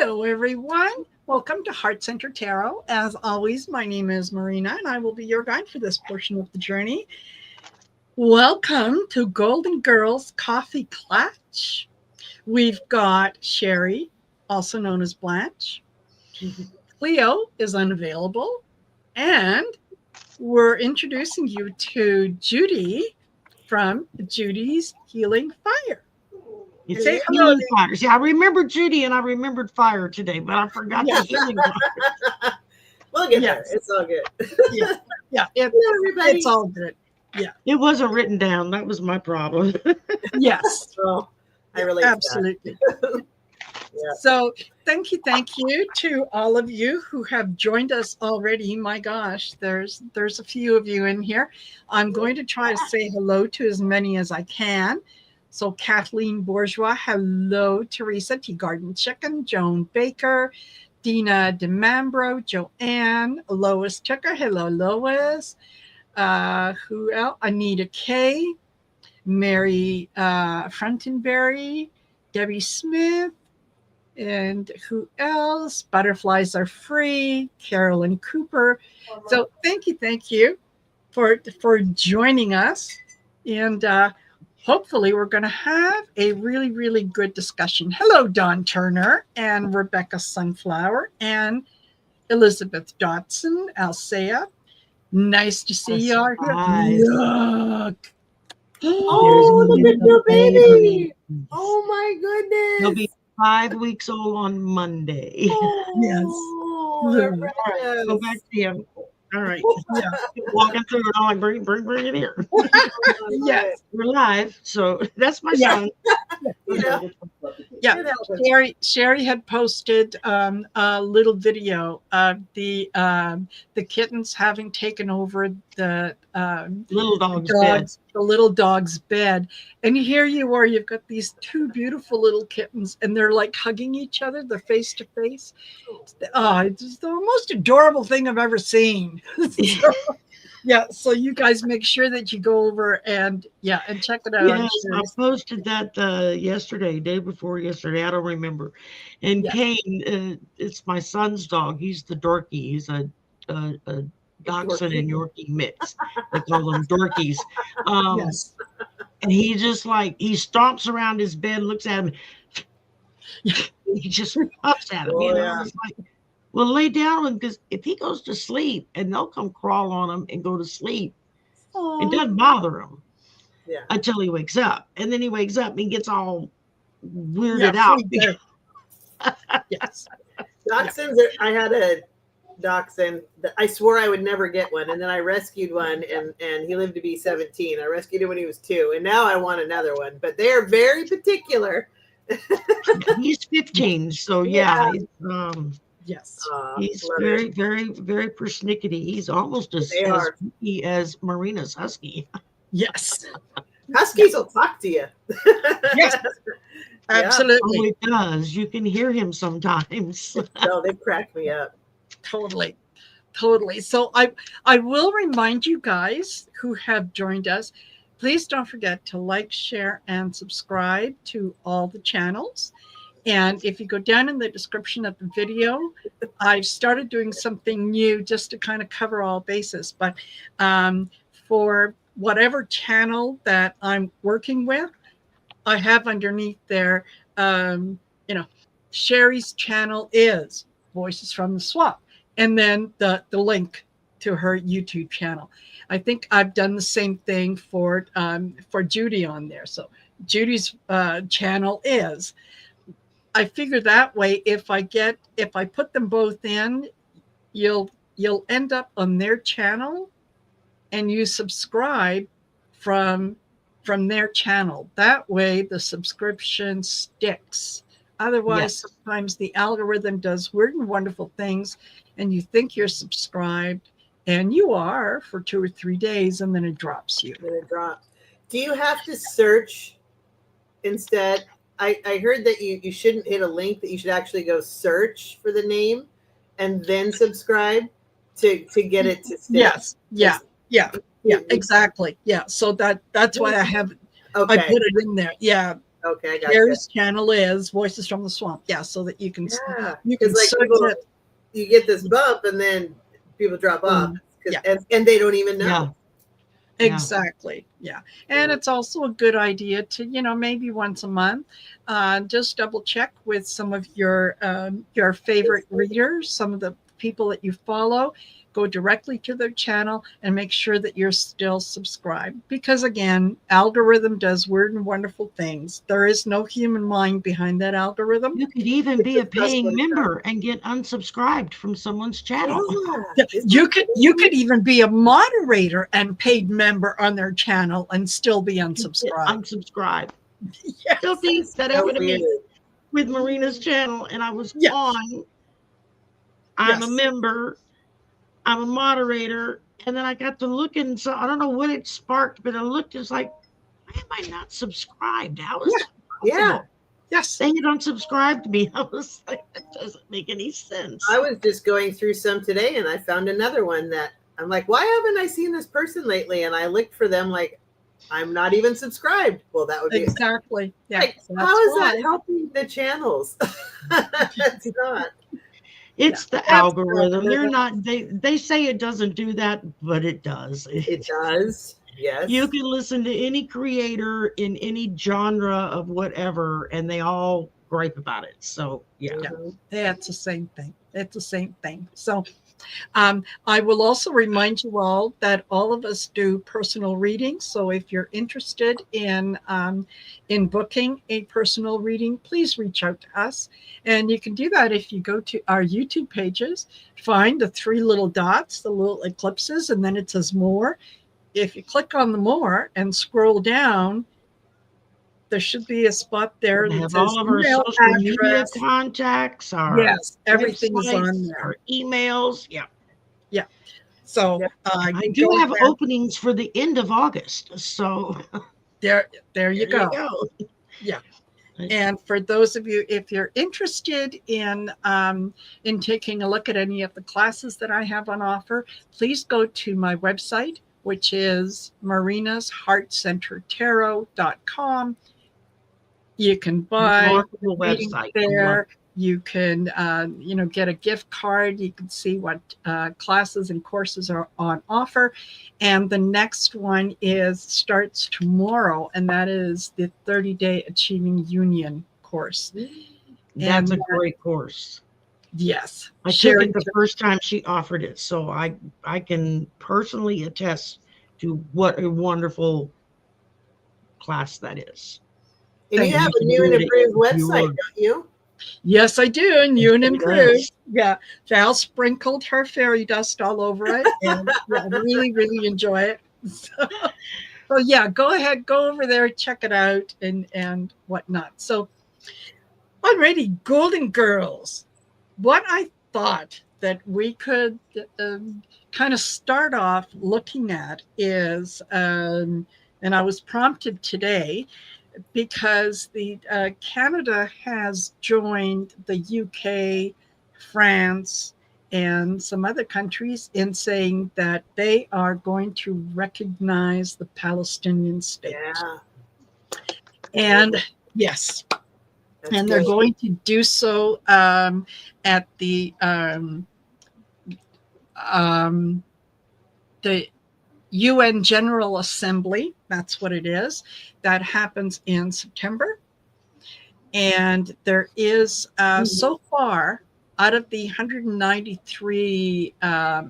Hello, everyone. Welcome to Heart Center Tarot. As always, my name is Marina, and I will be your guide for this portion of the journey. Welcome to Golden Girls Koffee Klatch. We've got Shari, also known as Blanche. Cleo is unavailable, and we're introducing you to Judie from Judie's Healing Fire. It's a healing fire. See, I remembered Judie and I remembered fire today, but I forgot the healing fire. We'll get there. It's all good. It's all good. Yeah. It wasn't written down. That was my problem. Yes. Well, I relate absolutely. So thank you to all of you who have joined us already. My gosh, there's a few of you in here. I'm going to try to say hello to as many as I can. So Kathleen Bourgeois, hello. Teresa Tea Garden Chicken, Joan Baker, Dina DeMambro, Joanne, Lois Tucker, hello Lois. Who else? Anita Kay, Mary Frontenberry, Debbie Smith, and who else? Butterflies Are Free, Carolyn Cooper. So thank you for joining us. And hopefully we're going to have a really, really good discussion. Hello, Dawn Turner and Rebecca Sunflower and Elizabeth Dotson, Alsea. Nice to see you all here. Look. Oh, look at your baby. Oh, my goodness. He'll be 5 weeks old on Monday. Oh, yes. All right. Go back to him. All right. Yeah. Walking through it all, bring it here. Yes. We're live, so that's my son. Yeah. Shari had posted a little video of the kittens having taken over the little dog's bed, and here you are. You've got these two beautiful little kittens, and they're like hugging each other. They're face to face. Oh, it's the most adorable thing I've ever seen. So you guys make sure that you go over and check it out. Yes, I posted that day before yesterday. I don't remember. And Kane, it's my son's dog. He's the Dorky. He's a Dachshund and Yorkie mix. They call them Dorkies. And he just he stomps around his bed, looks at him. He just puffs at him. It's like, well, lay down, because if he goes to sleep and they'll come crawl on him and go to sleep, it doesn't bother him until he wakes up. And then he wakes up and he gets all weirded out. Yes. Dachshunds, I had a dachshund that I swore I would never get one. And then I rescued one and he lived to be 17. I rescued him when he was 2. And now I want another one. But they are very particular. He's 15. So Yes. He's very, very, very persnickety. He's almost as freaky as Marina's husky. Yes. Huskies will talk to you. Yes. Absolutely. Oh, it does. You can hear him sometimes. No, they crack me up. Totally. So I will remind you guys who have joined us, please don't forget to like, share, and subscribe to all the channels. And if you go down in the description of the video, I've started doing something new just to kind of cover all bases. But for whatever channel that I'm working with, I have underneath there, Shari's channel is Voices from the Swamp. And then the link to her YouTube channel. I think I've done the same thing for Judie on there. So Judie's channel is. I figure that way, if I put them both in, you'll end up on their channel, and you subscribe from their channel. That way, the subscription sticks. Otherwise, sometimes the algorithm does weird and wonderful things, and you think you're subscribed, and you are for 2 or 3 days, and then it drops you. Do you have to search instead? I heard that you shouldn't hit a link, that you should actually go search for the name and then subscribe to get it to stick. Yes. Yeah, exactly. Yeah. So that's why I put it in there. Yeah. Okay, I got Sherry's channel is Voices from the Swamp. Yeah, so that you can you can like search people, it. you get this bump and then people drop off, Yeah. and they don't even know. Yeah. Exactly. Yeah. And it's also a good idea to, maybe once a month, just double check with some of your favorite readers, some of the people that you follow, go directly to their channel and make sure that you're still subscribed. Because again, algorithm does weird and wonderful things. There is no human mind behind that algorithm. You could even be a paying member and get unsubscribed from someone's channel. Yeah. You could even be a moderator and paid member on their channel and still be unsubscribed. Unsubscribe. Yes. Guilty. That So happened to weird. me with Marina's channel, and I was Yes. on. I'm a member. I'm a moderator, and then I got to looking. So I don't know what it sparked, but I looked. It's like, why am I not subscribed? How is that possible? Yes. They had unsubscribed me. I was like, that doesn't make any sense. I was just going through some today, and I found another one that I'm like, why haven't I seen this person lately? And I looked for them, like, I'm not even subscribed. Well, that would be exactly. Yeah. Like, So how is that helping the channels? It's not. It's the algorithm. They're not. They say it doesn't do that, but it does. It does. Yes. You can listen to any creator in any genre of whatever, and they all gripe about it. So yeah, it's the same thing. It's the same thing. So I will also remind you all that all of us do personal readings. So if you're interested in booking a personal reading, please reach out to us. And you can do that if you go to our YouTube pages, find the 3 little dots, the little eclipses, and then it says more. If you click on the more and scroll down, there should be a spot there that have says all of our social media contacts. Everything is on there. Our emails. Yeah. So I do have openings for the end of August. So there you go. Yeah. And for those of you, if you're interested in taking a look at any of the classes that I have on offer, please go to my website, which is marinasheartcentertarot.com. You can buy readings there. You can, get a gift card. You can see what classes and courses are on offer. And the next one starts tomorrow, and that is the 30-day Achieving Union course. That's a great course. Yes. I took it the first time she offered it, so I can personally attest to what a wonderful class that is. And you have a new and improved website, don't you? Yes, I do. New and improved. Yeah. Val sprinkled her fairy dust all over it, and I really, really enjoy it. So yeah, go ahead, go over there, check it out, and whatnot. So, alrighty, Golden Girls. What I thought that we could kind of start off looking at is, and I was prompted today because the Canada has joined the UK, France, and some other countries in saying that they are going to recognize the Palestinian state. Yeah. And yes. And they're going to do so at the UN General Assembly. That's what it is. That happens in September. And there is so far, out of the 193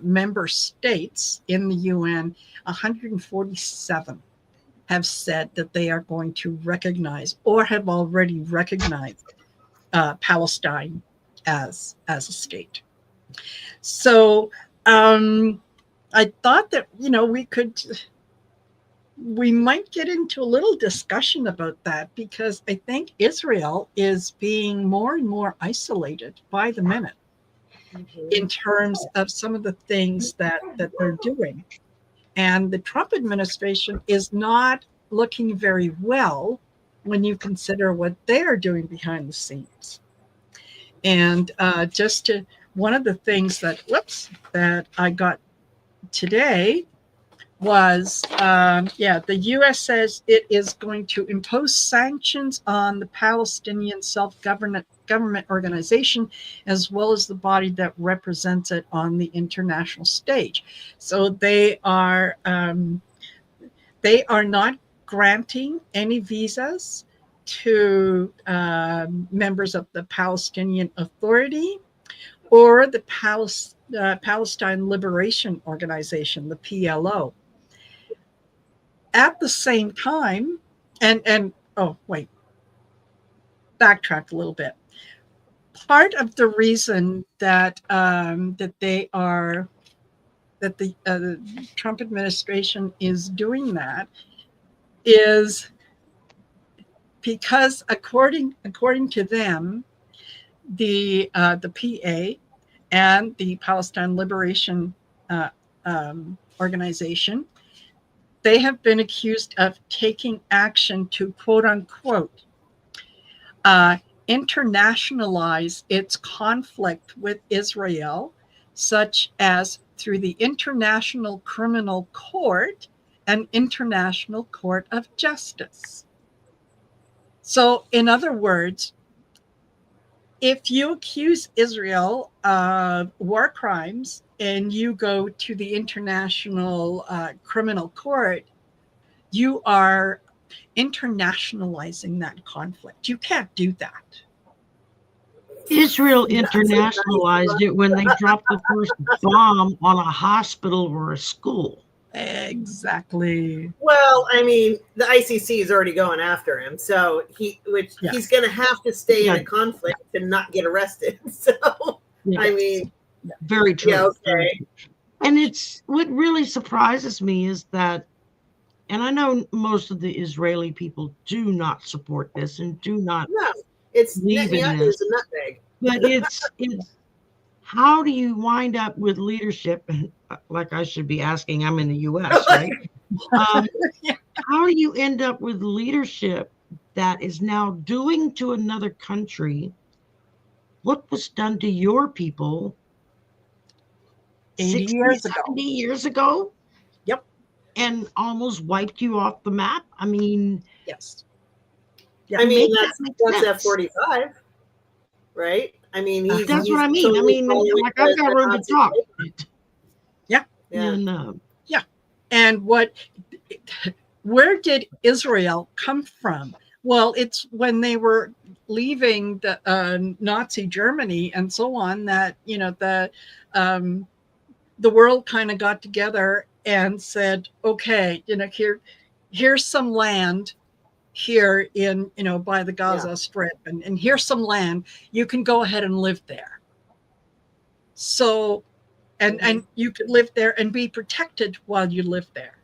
member states in the UN, 147 have said that they are going to recognize or have already recognized Palestine as a state. So I thought that, we might get into a little discussion about that, because I think Israel is being more and more isolated by the minute in terms of some of the things that they're doing. And the Trump administration is not looking very well when you consider what they're doing behind the scenes. And one of the things that I got today was, the U.S. says it is going to impose sanctions on the Palestinian self-government organization, as well as the body that represents it on the international stage. So they are not granting any visas to members of the Palestinian Authority or the Palestine Liberation Organization, the PLO. At the same time, and oh wait, backtrack a little bit. Part of the reason that the Trump administration is doing that is because according to them, the PA and the Palestine Liberation Organization, they have been accused of taking action to, quote unquote, internationalize its conflict with Israel, such as through the International Criminal Court and International Court of Justice. So, in other words, if you accuse Israel of war crimes and you go to the International Criminal Court, you are internationalizing that conflict. You can't do that. Israel internationalized it when they dropped the first bomb on a hospital or a school. Exactly. Well, I mean, the ICC is already going after him, so he's going to have to stay in a conflict to not get arrested. So, I mean, very true. Yeah, okay. And it's what really surprises me is that, and I know most of the Israeli people do not support this and do not. No, it's believe in this. It's a nutmeg. But it's how do you wind up with leadership? Like I should be asking, I'm in the U.S., right? How do you end up with leadership that is now doing to another country what was done to your people 80 years ago? 70 years ago? Yep. And almost wiped you off the map? I mean, yes. Yeah, I mean, that's F-45, right? I mean, that's what I mean. Totally like I've got room to talk. Yeah. And, and where did Israel come from? Well, it's when they were leaving the Nazi Germany and so on that, the world kind of got together and said, okay, here's some land here in, by the Gaza Strip, and here's some land, you can go ahead and live there. So, and you could live there and be protected while you live there.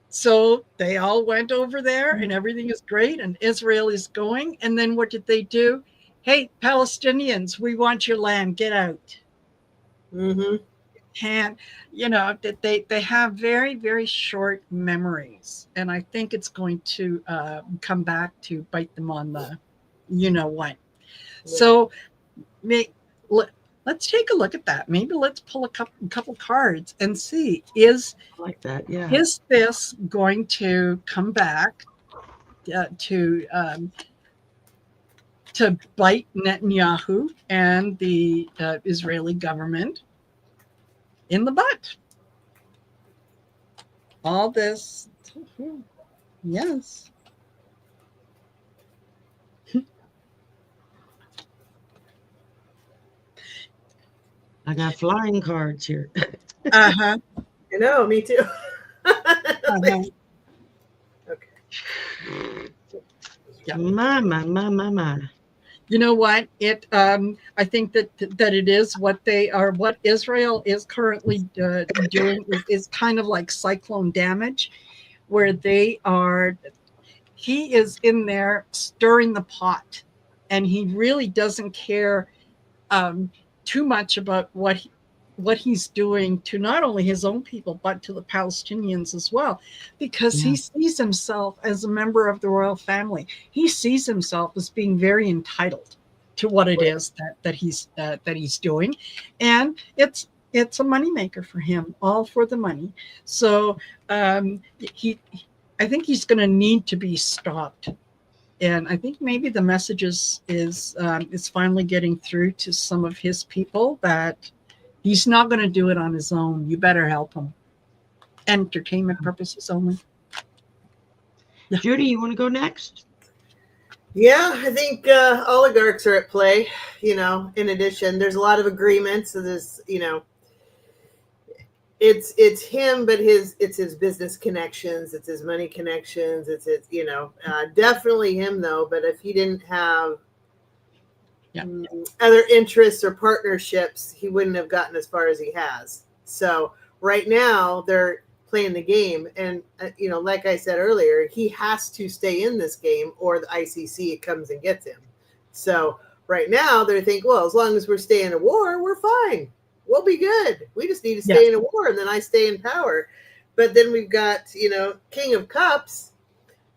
So they all went over there and everything is great and Israel is going. And then what did they do? Hey, Palestinians, we want your land, get out. Mm-hmm. And, they have very, very short memories. And I think it's going to come back to bite them on the, what. Yeah. So let's take a look at that. Maybe let's pull a couple cards and see, is this going to come back to bite Netanyahu and the Israeli government in the butt? All this, yes. I got flying cards here. I know, me too. Okay. Yeah. My. You know what? I think that it is what Israel is currently doing is kind of like cyclone damage, where he is in there stirring the pot, and he really doesn't care too much about what he's doing to not only his own people, but to the Palestinians as well, because he sees himself as a member of the royal family. He sees himself as being very entitled to what it is that he's doing. And it's it's a moneymaker for him, all for the money. So I think he's going to need to be stopped. And I think maybe the message is finally getting through to some of his people that he's not going to do it on his own. You better help him. Entertainment purposes only. Judie, you want to go next? Yeah, I think oligarchs are at play. In addition, there's a lot of agreements. So there's, it's him, but it's his business connections, it's his money connections, it's his, definitely him though. But if he didn't have other interests or partnerships, he wouldn't have gotten as far as he has. So right now they're playing the game, and like I said earlier, he has to stay in this game or the ICC comes and gets him. So right now they're thinking, well, as long as we're staying in a war, we're fine. We'll be good. We just need to stay in a war, and then I stay in power. But then we've got, King of Cups,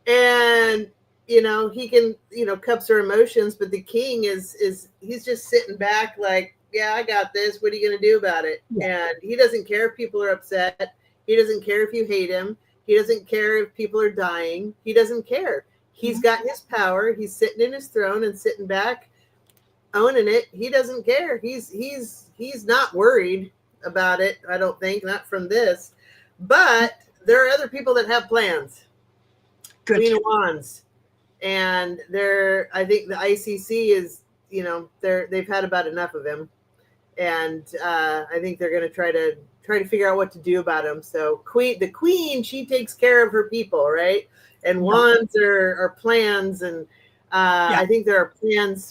and he can, cups are emotions, but the king is he's just sitting back like, yeah, I got this. What are you going to do about it? Yeah. And he doesn't care if people are upset. He doesn't care if you hate him. He doesn't care if people are dying. He doesn't care. He's got his power. He's sitting in his throne and sitting back, owning it. He doesn't care. He's not worried about it, I don't think, not from this. But there are other people that have plans. Good. Queen of Wands. And I think the ICC is, they've had about enough of him. And I think they're going to try to figure out what to do about him. So the queen, she takes care of her people, right? And wands are plans, and I think there are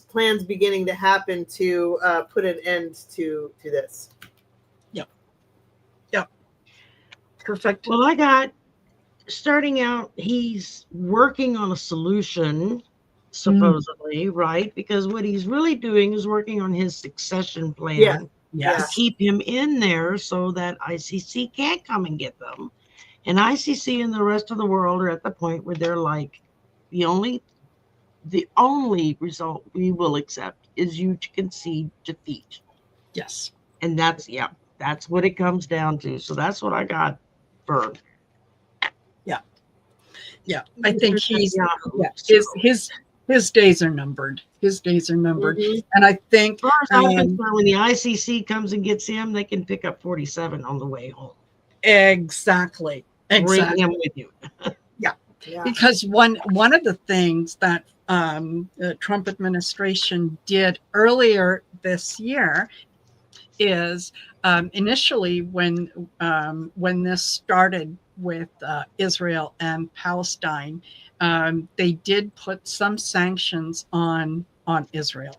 plans beginning to happen to put an end to this. Yep. Perfect. Well, I got starting out, he's working on a solution, supposedly, right? Because what he's really doing is working on his succession plan to keep him in there so that ICC can't come and get them. And ICC and the rest of the world are at the point where they're like, the only result we will accept is you to concede defeat. Yes. And that's what it comes down to. So that's what I got for. Yeah. I think his days are numbered. His days are numbered. Mm-hmm. And I think as far as I'm concerned, when the ICC comes and gets him, they can pick up 47 on the way home. Exactly. Bring him with you. Yeah. Because one of the things that the Trump administration did earlier this year is initially when this started with Israel and Palestine, they did put some sanctions on Israel.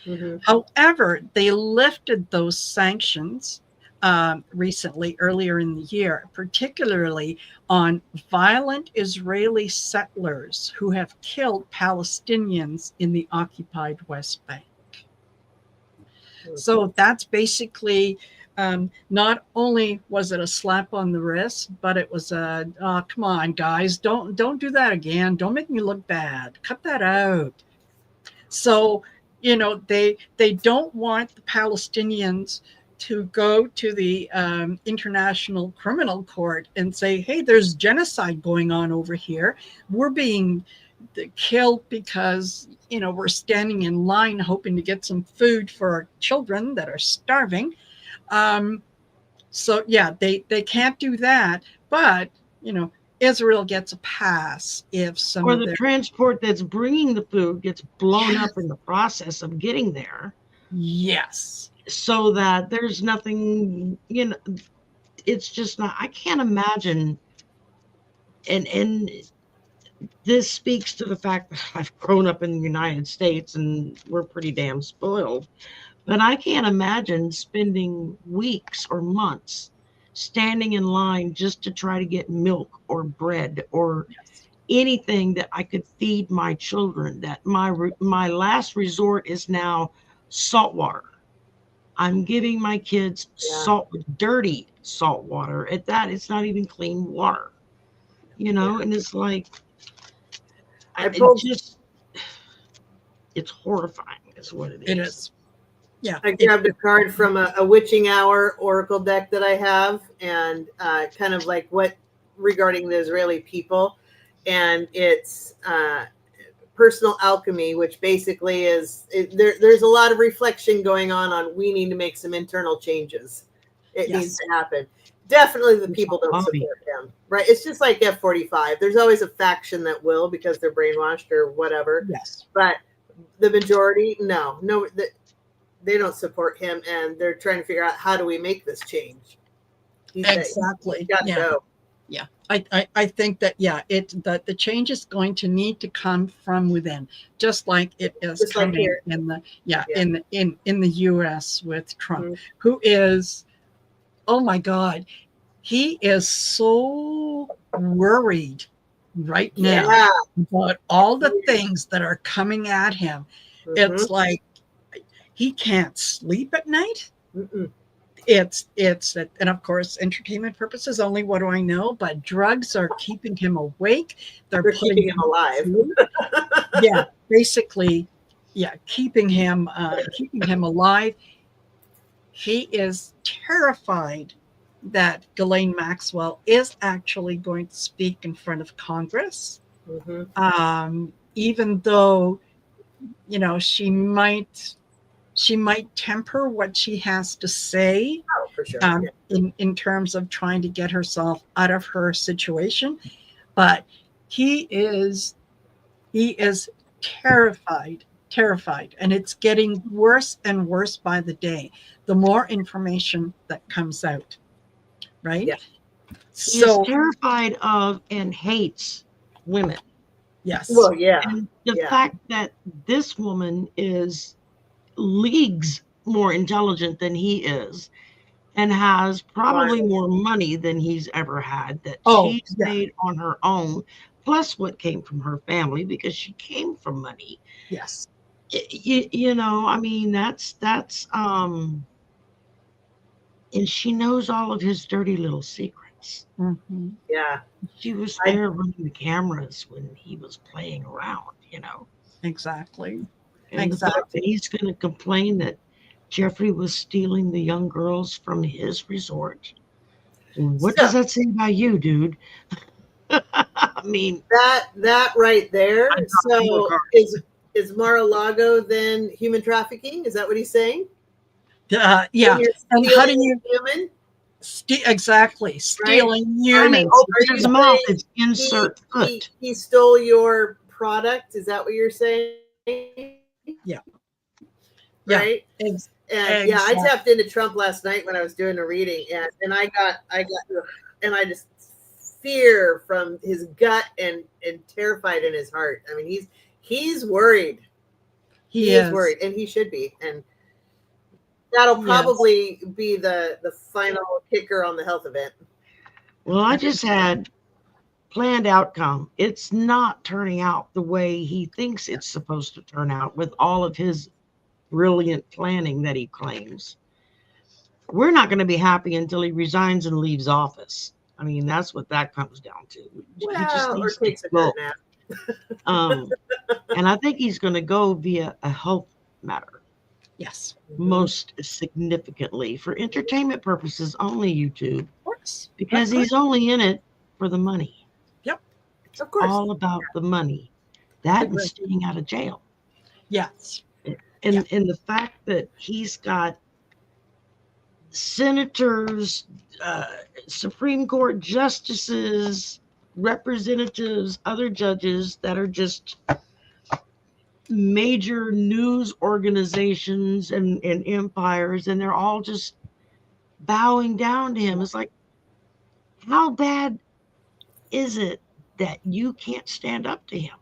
Mm-hmm. However, they lifted those sanctions recently, earlier in the year, particularly on violent Israeli settlers who have killed Palestinians in the occupied West Bank. Okay. So that's basically, not only was it a slap on the wrist, but it was come on, guys, don't do that again. Don't make me look bad. Cut that out. So, they don't want the Palestinians to go to the International Criminal Court and say, hey, there's genocide going on over here. We're being killed because, we're standing in line hoping to get some food for our children that are starving. So, they can't do that. But, Israel gets a pass if some or the transport that's bringing the food gets blown up in the process of getting there. Yes. So that there's nothing, it's just not, I can't imagine. And this speaks to the fact that I've grown up in the United States and we're pretty damn spoiled. But I can't imagine spending weeks or months standing in line just to try to get milk or bread or anything that I could feed my children. That my last resort is now salt water. I'm giving my kids dirty salt water. At that, it's not even clean water, and it's like, it's horrifying. Is what it is. It is. Yeah. I grabbed a card from a witching hour oracle deck that I have, and kind of like what regarding the Israeli people, and it's personal alchemy, which basically is there's a lot of reflection going on we need to make some internal changes. It needs to happen. Definitely the people don't support him, right? It's just like F-45. There's always a faction that will because they're brainwashed or whatever. Yes. But the majority, no, they don't support him, and they're trying to figure out how do we make this change. Exactly. He's got to go. Yeah, I think that that the change is going to need to come from within, just like it is coming in the in the U.S. with Trump, who is, oh my God, he is so worried right now about all the things that are coming at him. It's like he can't sleep at night. It's and of course entertainment purposes only. What do I know? But drugs are keeping him awake. They're keeping him alive. Basically, keeping him alive. He is terrified that Ghislaine Maxwell is actually going to speak in front of Congress, even though she might temper what she has to say for sure. In terms of trying to get herself out of her situation. But he is terrified, and it's getting worse and worse by the day. The more information that comes out, right? Yeah. So, he is terrified of and hates women. Yes. Well, yeah. And the fact that this woman is leagues more intelligent than he is, and has probably more money than he's ever had, that she's made on her own, plus what came from her family, because she came from money. Yes. I mean, that's and she knows all of his dirty little secrets. Yeah. She was there running the cameras when he was playing around, Exactly. And the fact that he's going to complain that Jeffrey was stealing the young girls from his resort. What does that say about you, dude? I mean, that right there. So is Mar-a-Lago then human trafficking? Is that what he's saying? Yeah. And how do you human? Exactly. Stealing humans. I mean, open his mouth. It's insert foot. He stole your product. Is that what you're saying? Yeah. Right. And I tapped into Trump last night when I was doing a reading, and I just fear from his gut and terrified in his heart. I mean, he's worried. He is worried, and he should be. And that'll probably be the final kicker on the health event. Well, I just had planned outcome. It's not turning out the way he thinks it's supposed to turn out with all of his brilliant planning that he claims. We're not going to be happy until he resigns and leaves office. I mean, that's what that comes down to. Well, or takes a good nap. And I think he's going to go via a health matter. Yes. Most significantly for entertainment purposes only, YouTube. Of course. Because he's only in it for the money. Yep. It's all about the money. That and staying out of jail. Yes. And the fact that he's got senators, Supreme Court justices, representatives, other judges that are just major news organizations and empires, and they're all just bowing down to him. It's like, how bad is it that you can't stand up to him?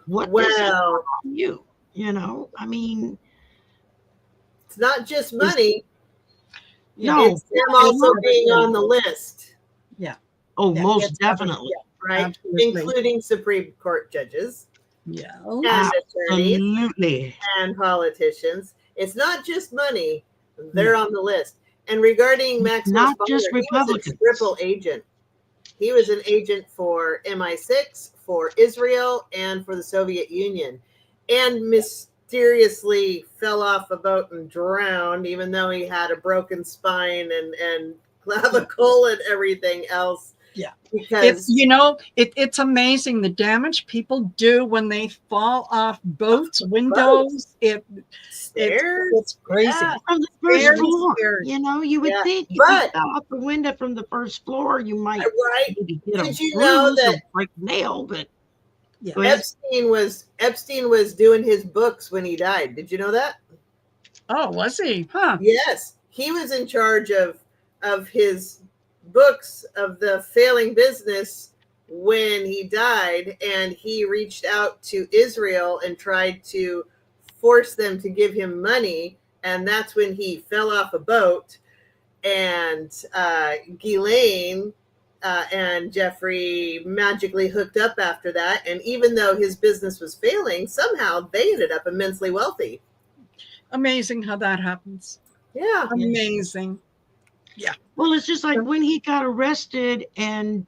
What is it on you? I mean, it's not just money. No, it's him also being on the list. Yeah. Oh, most definitely. Right. Absolutely. Including Supreme Court judges. Yeah. And attorneys. Absolutely. And politicians. It's not just money. They're on the list. And regarding Maxwell's not father, just Republicans. He was a triple agent. He was an agent for MI6, for Israel, and for the Soviet Union. And mysteriously fell off a boat and drowned, even though he had a broken spine and clavicle and everything else. Yeah. Because it's amazing the damage people do when they fall off boats, windows. It's crazy. Yeah. From the first Very floor, scary. you would think if you fell off the window from the first floor, you might maybe get Did a you know bruise or that break a nail, but Epstein was doing his books when he died? Did you know that? Oh, was he? Huh? Yes, he was in charge of his books of the failing business when he died, and he reached out to Israel and tried to force them to give him money, and that's when he fell off a boat, and Ghislaine and Jeffrey magically hooked up after that, and even though his business was failing, somehow they ended up immensely wealthy. Amazing how that happens. Yeah. Amazing. Yeah. Well, it's just like when he got arrested and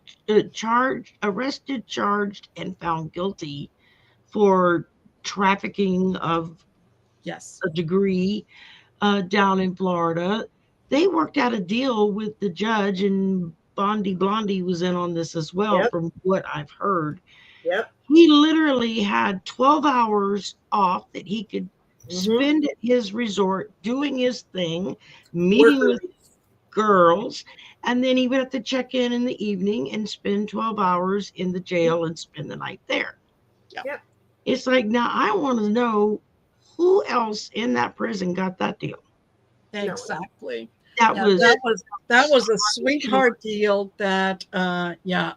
charged, and found guilty for trafficking of a degree down in Florida. They worked out a deal with the judge, and Blondie was in on this as well, from what I've heard. Yep. He literally had 12 hours off that he could spend at his resort doing his thing, meeting with girls, and then he would have to check in the evening and spend 12 hours in the jail and spend the night there. Yeah. It's like, now I want to know who else in that prison got that deal. Exactly. That was a sweetheart deal that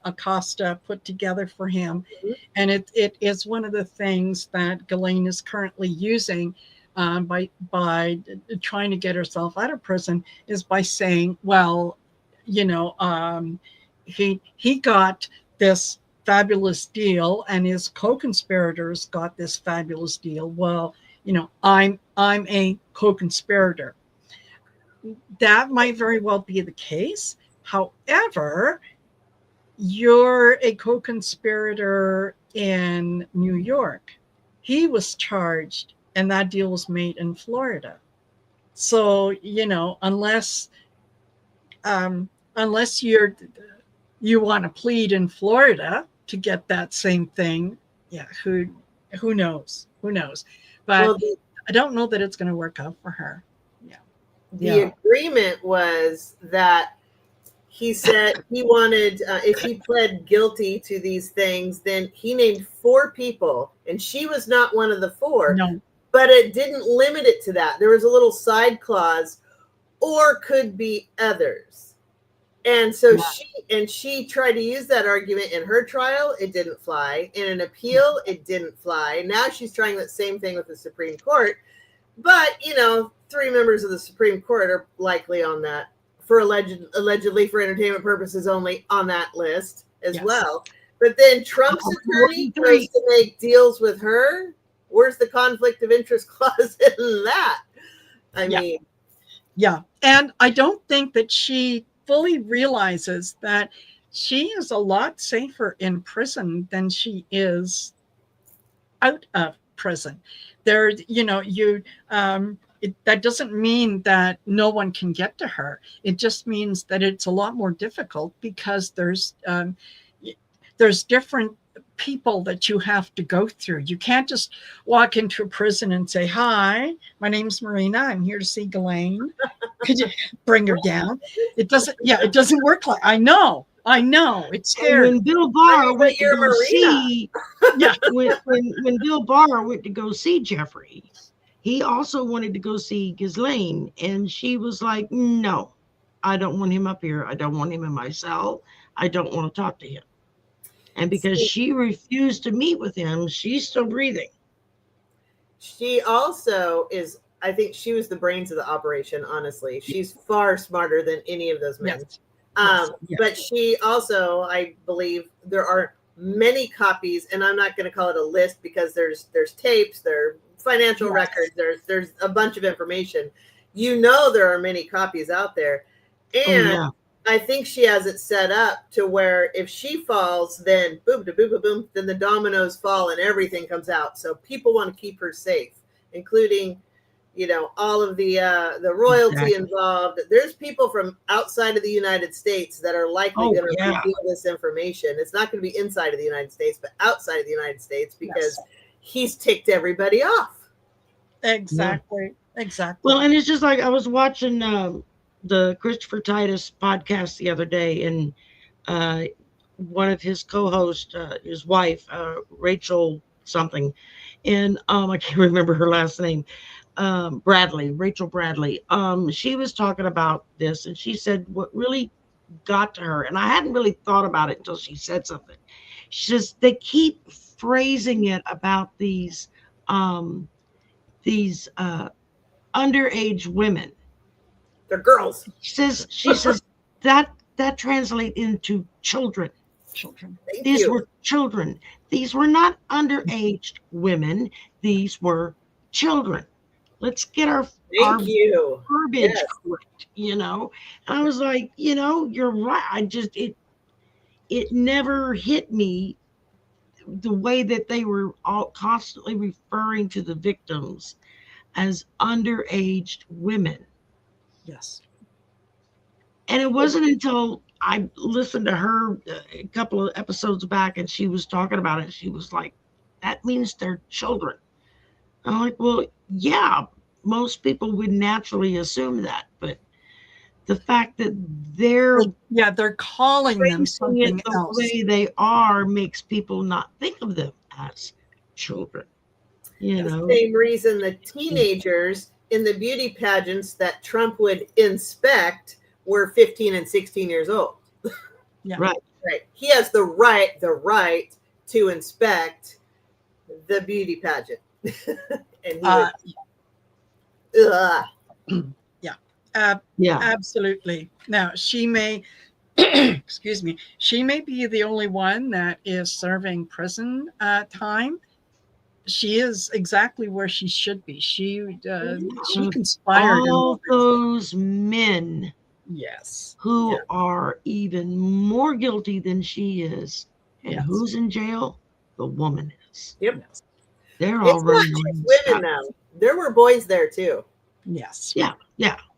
Acosta put together for him, and it is one of the things that Ghislaine is currently using by trying to get herself out of prison, is by saying, well, he got this fabulous deal and his co-conspirators got this fabulous deal. Well, I'm a co-conspirator. That might very well be the case. However, you're a co-conspirator in New York. He was charged, and that deal was made in Florida. So, unless you want to plead in Florida to get that same thing, who knows? But I don't know that it's going to work out for her. The agreement was that he said he wanted, if he pled guilty to these things, then he named 4 people, and she was not one of the 4. No. But it didn't limit it to that. There was a little side clause, or could be others. And so she tried to use that argument in her trial. It didn't fly. In an appeal, it didn't fly. Now she's trying that same thing with the Supreme Court. But, 3 members of the Supreme Court are likely on that, for allegedly for entertainment purposes only, on that list as well. But then Trump's attorney goes to make deals with her. Where's the conflict of interest clause in that? I mean. Yeah. And I don't think that she fully realizes that she is a lot safer in prison than she is out of prison. There, that doesn't mean that no one can get to her. It just means that it's a lot more difficult because there's different people that you have to go through. You can't just walk into a prison and say, "Hi, my name's Marina. I'm here to see Ghislaine. Could you bring her down?" It doesn't work like. I know. It's scary. When Bill Barr went to go see, when Bill Barr went to go see Jeffrey, he also wanted to go see Ghislaine, and she was like, "No, I don't want him up here. I don't want him in my cell. I don't want to talk to him." And because she refused to meet with him, she's still breathing. She also is, I think she was the brains of the operation, honestly. She's far smarter than any of those men. But she also, I believe, there are many copies, and I'm not going to call it a list because there's tapes, there are financial records, there's a bunch of information. There are many copies out there. And I think she has it set up to where if she falls, then boom, boom, boom, boom, then the dominoes fall and everything comes out. So people want to keep her safe including, all of the royalty Exactly. involved. There's people from outside of the United States that are likely going to reveal this information. It's not going to be inside of the United States, but outside of the United States, because he's ticked everybody off. Exactly. Exactly. Well, and it's just like I was watching the Christopher Titus podcast the other day, and one of his co-hosts, his wife, Rachel something, and I can't remember her last name, Rachel Bradley. She was talking about this, and she said what really got to her, and I hadn't really thought about it until she said something. She says they keep phrasing it about these underage women. They're girls. She says that translates into children. These were children. These were not underage women. These were children. Let's get our verbiage correct, And I was like, you're right. It never hit me the way that they were all constantly referring to the victims as underage women. Yes. And it wasn't until I listened to her a couple of episodes back, and she was talking about it. She was like, that means they're children. I'm like, well, yeah, most people would naturally assume that, but the fact that they're calling them something else. The way they are makes people not think of them as children. The same reason the teenagers in the beauty pageants that Trump would inspect were 15 and 16 years old. Yeah. Right. He has the right to inspect the beauty pageant. And absolutely. Now she may excuse me, she may be the only one that is serving prison time. She is exactly where she should be. She conspired all those men who are even more guilty than she is. And who's in jail? The woman is. Yep. They're all running women now. There were boys there too. Yes. Yeah.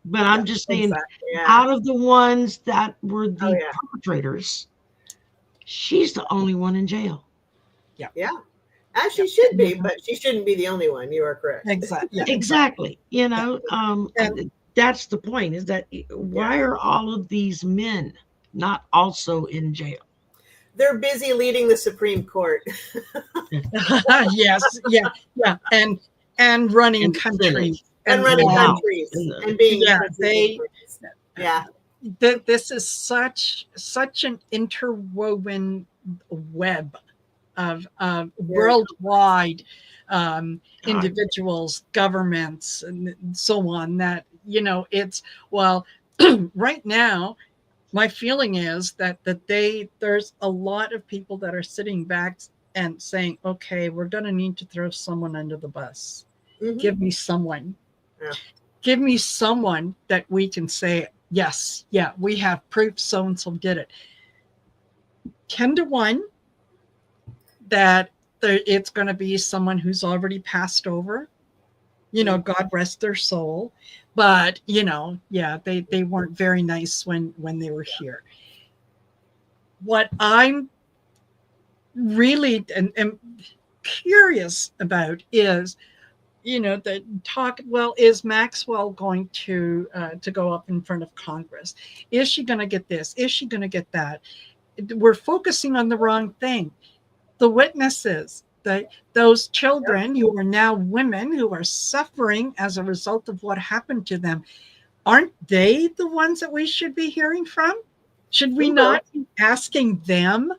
But I'm just saying, out of the ones that were the perpetrators, she's the only one in jail. Yeah. As she should be, but she shouldn't be the only one. You are correct. Exactly. That's the point, is that why are all of these men not also in jail? They're busy leading the Supreme Court. Yes. And running countries. And running countries. And being This is such an interwoven web of worldwide individuals, governments, and so on, that it's right now my feeling is that there's a lot of people that are sitting back and saying, okay, we're going to need to throw someone under the bus. Give me someone that we can say, yes, we have proof so and so did it. 10 to 1 that it's going to be someone who's already passed over, God rest their soul. But, they weren't very nice when they were here. What I'm really am curious about is, the talk, is Maxwell going to go up in front of Congress? Is she going to get this? Is she going to get that? We're focusing on the wrong thing. The witnesses, those children who are now women who are suffering as a result of what happened to them, aren't they the ones that we should be hearing from? Should we not be asking them,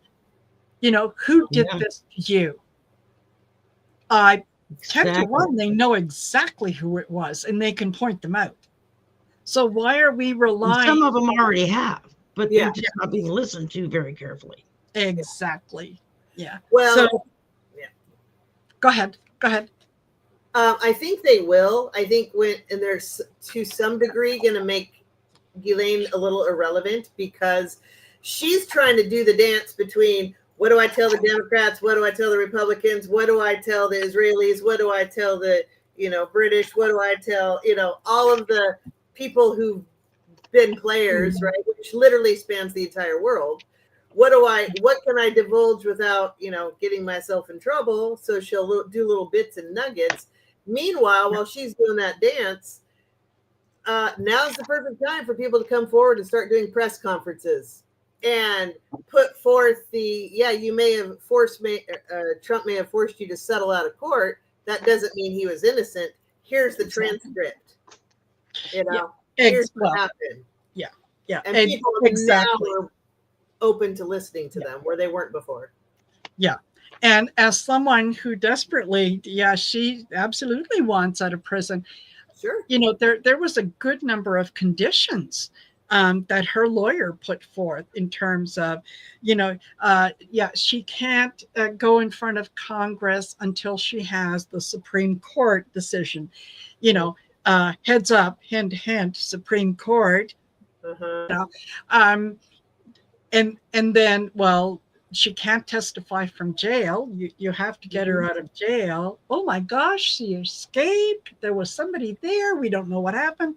who did this to you? 10 to 1, they know exactly who it was, and they can point them out. So why are we relying? Some of them already have, but they're just not being listened to very carefully. Exactly. Yeah. Well, Go ahead. I think they will. I think and they're to some degree going to make Ghislaine a little irrelevant, because she's trying to do the dance between, what do I tell the Democrats? What do I tell the Republicans? What do I tell the Israelis? What do I tell the British. What do I tell, all of the people who've been players, right? Which literally spans the entire world. What can I divulge without, getting myself in trouble? So she'll do little bits and nuggets. Meanwhile, while she's doing that dance, now's the perfect time for people to come forward and start doing press conferences and put forth you may have Trump may have forced you to settle out of court. That doesn't mean he was innocent. Here's the transcript. Here's what happened. Yeah. And people now are open to listening to them where they weren't before. Yeah. And as someone who desperately, she absolutely wants out of prison. Sure. There was a good number of conditions that her lawyer put forth in terms of, she can't go in front of Congress until she has the Supreme Court decision. Heads up, hint, hint, Supreme Court. And then, she can't testify from jail. You have to get her out of jail. Oh my gosh, she escaped. There was somebody there. We don't know what happened.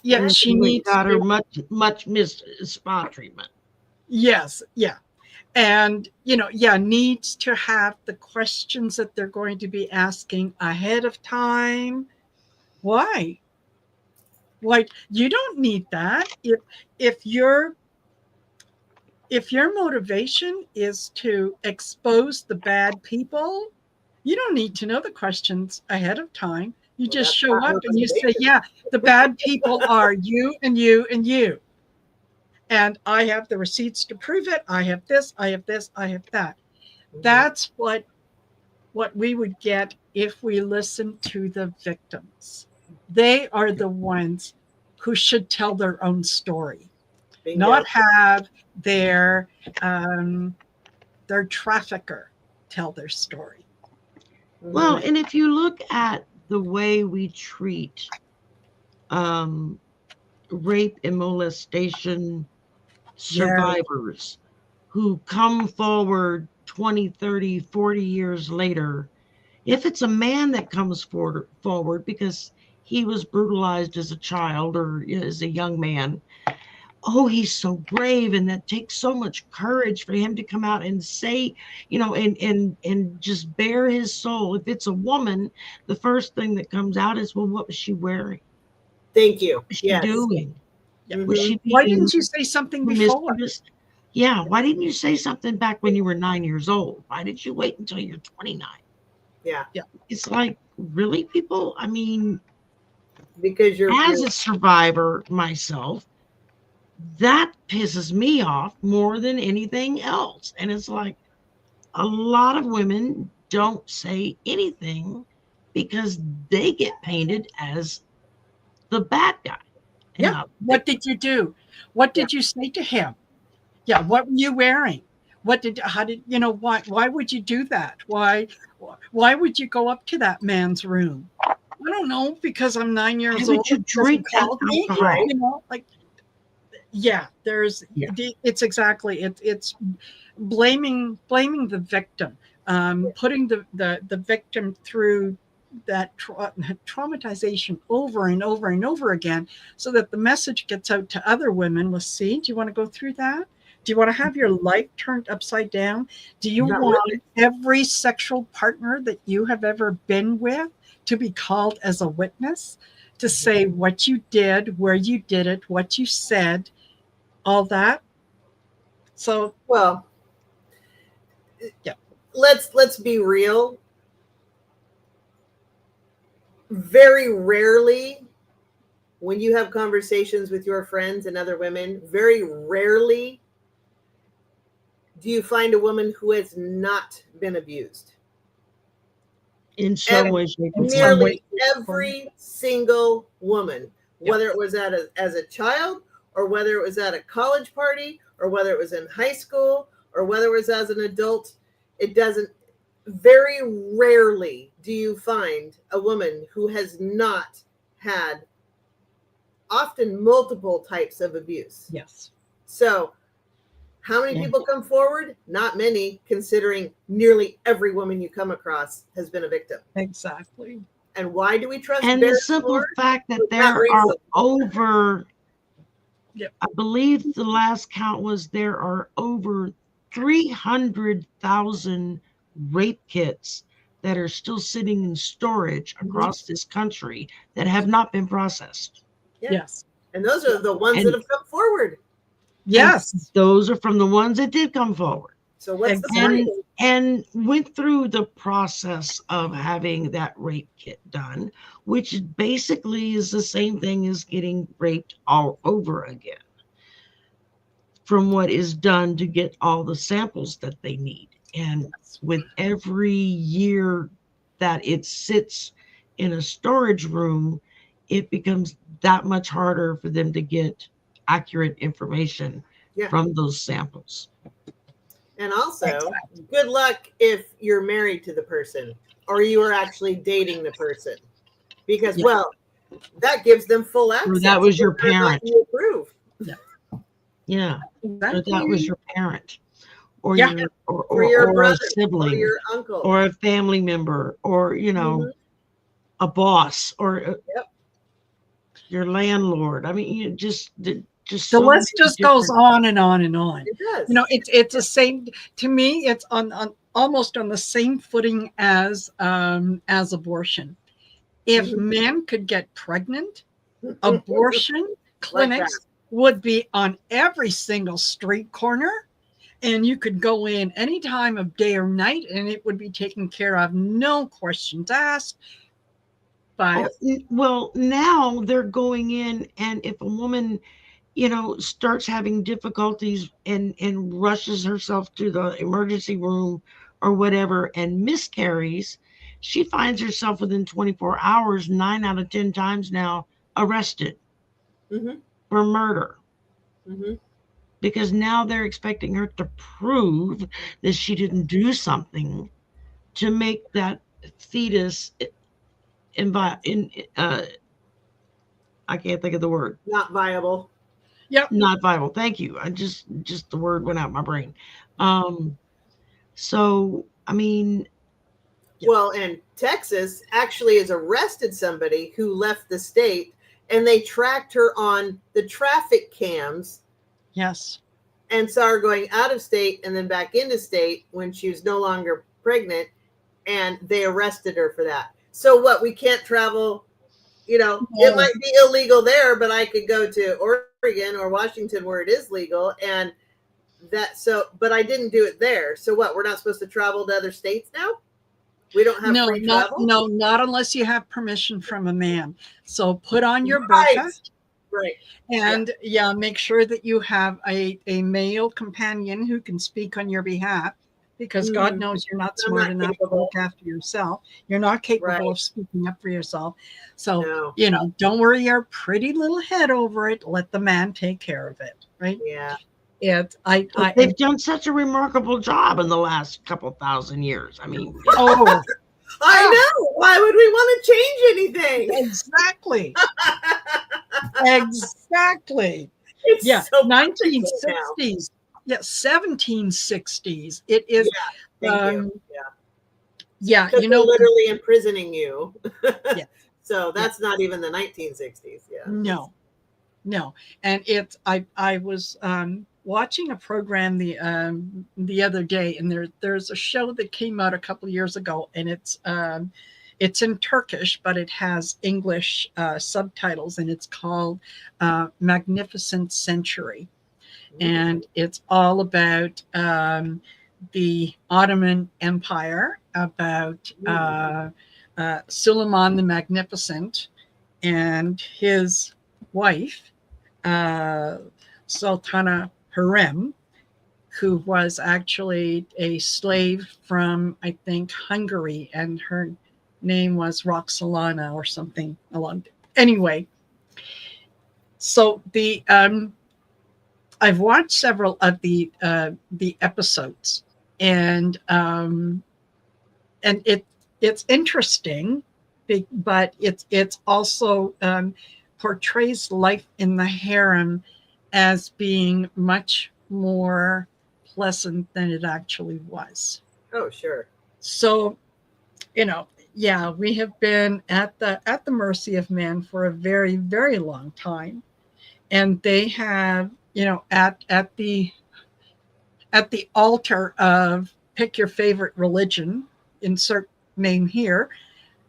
Yeah, she needs got her much missed spa treatment. Yes, yeah. And needs to have the questions that they're going to be asking ahead of time. Why? You don't need that. If your motivation is to expose the bad people, you don't need to know the questions ahead of time. You just show up and you say, the bad people are you and you and you. And I have the receipts to prove it. I have this, I have this, I have that. That's what we would get if we listen to the victims. They are the ones who should tell their own story. Bingo. Not have their trafficker tell their story. Well, and if you look at the way we treat rape and molestation survivors who come forward 20, 30, 40 years later, if it's a man that comes forward because he was brutalized as a child or as a young man, he's so brave, and that takes so much courage for him to come out and say, and just bare his soul. If it's a woman, the first thing that comes out is, well, what was she wearing? Thank you. What was she doing? Was she why didn't you say something before? Yeah, why didn't you say something back when you were 9 years old? Why did you wait until you're 29? Yeah. It's like, really, people? I mean, because as a survivor myself, that pisses me off more than anything else. And it's like, a lot of women don't say anything because they get painted as the bad guy. Yeah. What did you do? What did you say to him? Yeah. What were you wearing? Why would you do that? Why would you go up to that man's room? I don't know, because I'm 9 years old. Why would you drink alcohol? It's exactly, it's blaming the victim, putting the victim through that traumatization over and over and over again, so that the message gets out to other women with, see, do you want to go through that? Do you want to have your life turned upside down? Do you want every sexual partner that you have ever been with to be called as a witness, to say what you did, where you did it, what you said, all that? So, let's be real. Very rarely, when you have conversations with your friends and other women, very rarely do you find a woman who has not been abused. In some ways, nearly every single woman, whether it was as a child, or whether it was at a college party, or whether it was in high school, or whether it was as an adult, very rarely do you find a woman who has not had often multiple types of abuse. Yes. So How many people come forward? Not many, considering nearly every woman you come across has been a victim. Exactly. And why do we trust And the simple fact that there are over, I believe the last count was there are over 300,000 rape kits that are still sitting in storage across this country that have not been processed. Yes. And those are the ones that have come forward. Yes. And those are from the ones that did come forward. So what's the point? And went through the process of having that rape kit done, which basically is the same thing as getting raped all over again, from what is done to get all the samples that they need. And with every year that it sits in a storage room, it becomes that much harder for them to get accurate information from those samples. And also, good luck if you're married to the person or you are actually dating the person, because well, that gives them full access. Or that was your parent. You approve. Yeah. Or that was your parent, or your brother, a sibling, or your uncle, or a family member, or a boss, or your landlord. I mean, you just the list just goes on and on and on. It does. It's the same to me. It's on almost on the same footing as abortion. If men could get pregnant, abortion clinics would be on every single street corner, and you could go in any time of day or night, and it would be taken care of, no questions asked. But well, now they're going in, and if a woman, starts having difficulties and rushes herself to the emergency room or whatever and miscarries, she finds herself within 24 hours, 9 out of 10 times now, arrested for murder. Because now they're expecting her to prove that she didn't do something to make that fetus I can't think of the word. Not viable. Yep. Not viable. Thank you. I just the word went out my brain. So I mean, well, and Texas actually has arrested somebody who left the state, and they tracked her on the traffic cams. Yes. And saw her going out of state and then back into state when she was no longer pregnant, and they arrested her for that. So what? We can't travel. It might be illegal there, but I could go to Oregon or Washington where it is legal, and but I didn't do it there. So what? We're not supposed to travel to other states now? We don't have free travel? No, not unless you have permission from a man. So put on your burqa. Right. And make sure that you have a male companion who can speak on your behalf, because God knows you're not smart enough to look after yourself. You're not capable of speaking up for yourself. So, don't worry your pretty little head over it. Let the man take care of it. Right. Yeah. They've done such a remarkable job in the last couple thousand years. I mean, I know. Why would we want to change anything? Exactly. Exactly. It's so 1960s. Yeah, 1760s. It is. Literally imprisoning you. Yeah. So that's not even the 1960s. Yeah. No. And I was watching a program the other day, and there's a show that came out a couple of years ago, and it's in Turkish, but it has English subtitles, and it's called Magnificent Century. And it's all about the Ottoman Empire, about Suleiman the Magnificent and his wife, Sultana Harem, who was actually a slave from, I think, Hungary, and her name was Roxolana or something along. Anyway, so I've watched several of the episodes, and it's interesting, but it's also portrays life in the harem as being much more pleasant than it actually was. Oh, sure. So, yeah, we have been at the mercy of men for a very, very long time. And they have, at the altar of pick your favorite religion, insert name here,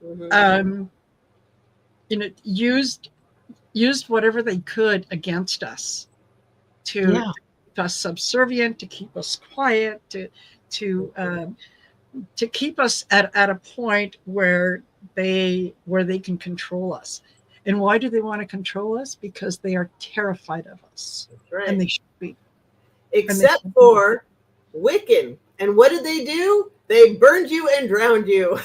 Mm-hmm. used whatever they could against us to keep us subservient, to keep us quiet, to keep us at a point where they can control us. And why do they want to control us? Because they are terrified of us. That's right. And they should be. Except for Wiccan. And what did they do? They burned you and drowned you.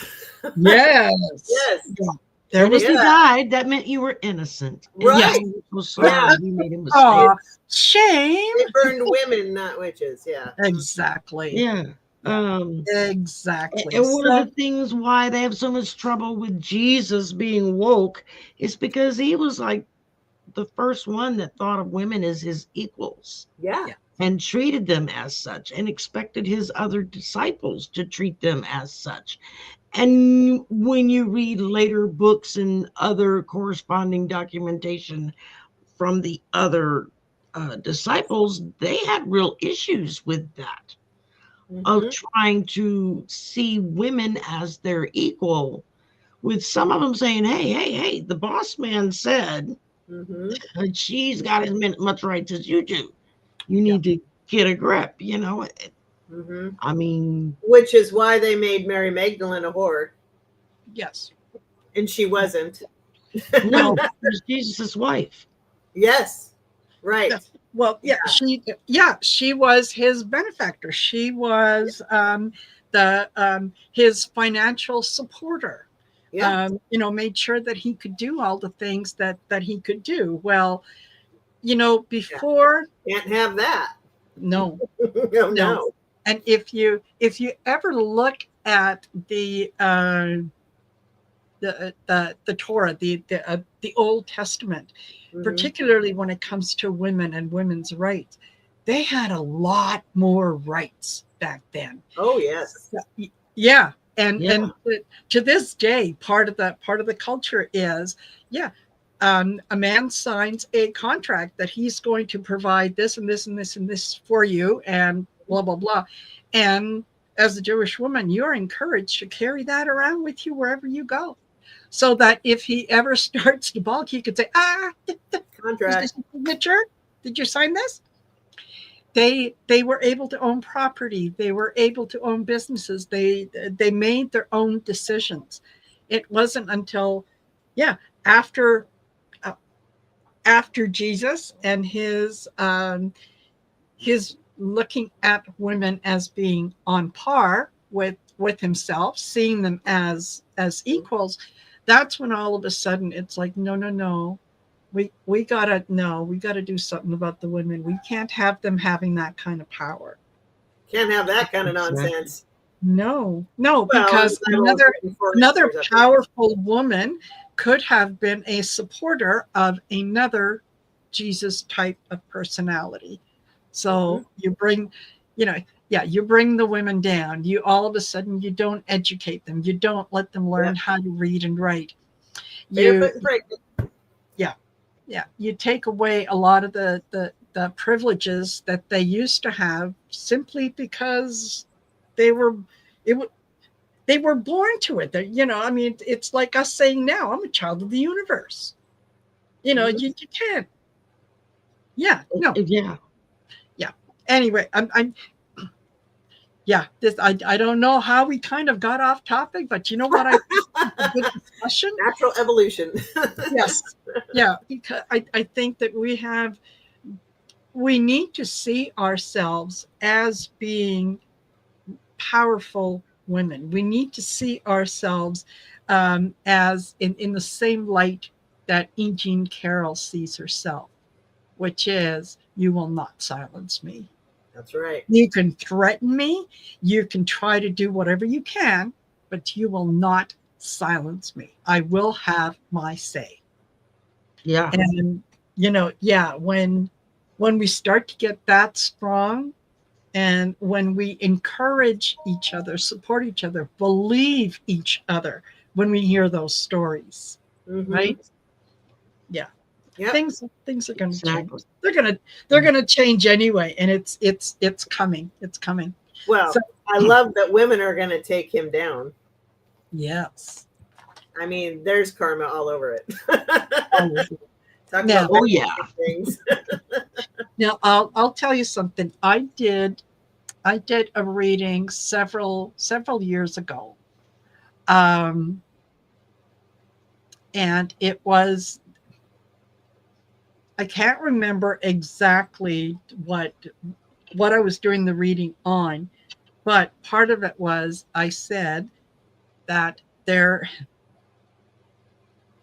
Yes. Yes. Yeah. There was if you died, that meant you were innocent. Right. Yeah. You made a mistake. Shame. They burned women, not witches. Yeah. Exactly. Yeah. Exactly. And one of the things why they have so much trouble with Jesus being woke is because he was like the first one that thought of women as his equals. Yeah. And treated them as such and expected his other disciples to treat them as such. And when you read later books and other corresponding documentation from the other disciples, they had real issues with that. Of trying to see women as their equal, with some of them saying, hey, the boss man said she's got as much rights as you do. You need to get a grip, I mean, which is why they made Mary Magdalene a whore. Yes. And she wasn't. No, she was Jesus' wife. Yes. Right. Yeah. Well, she was his benefactor. She was his financial supporter. Yeah. Made sure that he could do all the things that he could do. Well, before can't have that. No. No. And if you ever look at the Torah, the Old Testament, particularly when it comes to women and women's rights, they had a lot more rights back then. Oh yes. Yeah. And to this day, part of the culture is, a man signs a contract that he's going to provide this and this and this and this for you, and blah, blah, blah. And as a Jewish woman, you're encouraged to carry that around with you wherever you go. So that if he ever starts to balk, you could say, contract. Is this a signature? Did you sign this? They were able to own property. They were able to own businesses. They made their own decisions. It wasn't until, after Jesus and his looking at women as being on par with himself, seeing them as equals, that's when all of a sudden it's like, no, we gotta do something about the women. We can't have them having that kind of power. Can't have that kind of nonsense. No, because another powerful woman could have been a supporter of another Jesus type of personality. So you bring the women down. You all of a sudden, you don't educate them. You don't let them learn how to read and write. You take away a lot of the privileges that they used to have simply because they were born to it. It's like us saying now, I'm a child of the universe. You can't. Anyway, I don't know how we kind of got off topic, but you know what? I think it's a good discussion. Natural evolution. Yes. Yeah, because I think that we need to see ourselves as being powerful women. We need to see ourselves as in the same light that E. Jean Carroll sees herself, which is, you will not silence me. That's right. You can threaten me. You can try to do whatever you can, but you will not silence me. I will have my say. Yeah. And, when we start to get that strong, And when we encourage each other, support each other, believe each other when we hear those stories, right? Yeah. Yep. Things are going to change. Exactly. They're gonna change anyway, and it's coming. It's coming. Well, So, I love that women are going to take him down. yes. I mean, there's karma all over it. Talk Now, about Oh yeah. things. now I'll tell you something. I did a reading several years ago, and it was, I can't remember exactly what I was doing the reading on, but part of it was I said that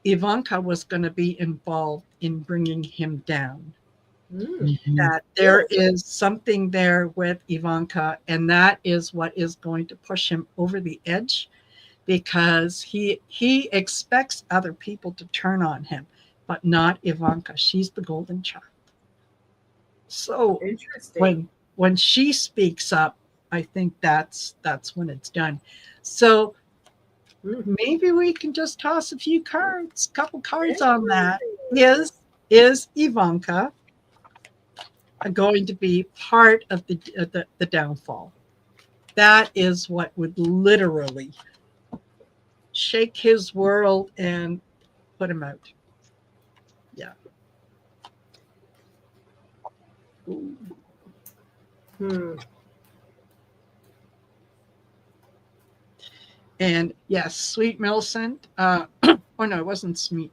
Ivanka was going to be involved in bringing him down. That there is something there with Ivanka, and that is what is going to push him over the edge, because he expects other people to turn on him, but not Ivanka. She's the golden child. So Interesting. when she speaks up, I think that's when it's done. So maybe we can just toss a few cards, couple cards on that. Is Ivanka going to be part of the downfall? That is what would literally shake his world and put him out. Yeah. And yes, Sweet Millicent. Oh no, it wasn't Sweet.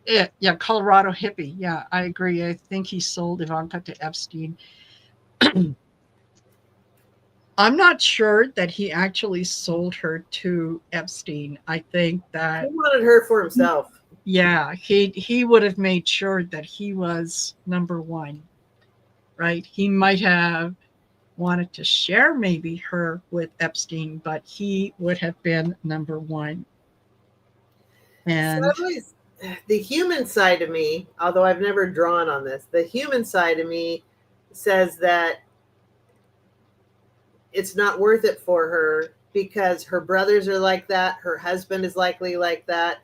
Yeah, Colorado hippie. Yeah, I agree. I think he sold Ivanka to Epstein. I'm not sure that he actually sold her to Epstein. I think that he wanted her for himself. Yeah, he would have made sure that he was number one, right? He might have wanted to share maybe her with Epstein, but he would have been number one. And so the human side of me, although I've never drawn on this, the human side of me says that it's not worth it for her because her brothers are like that. Her husband is likely like that.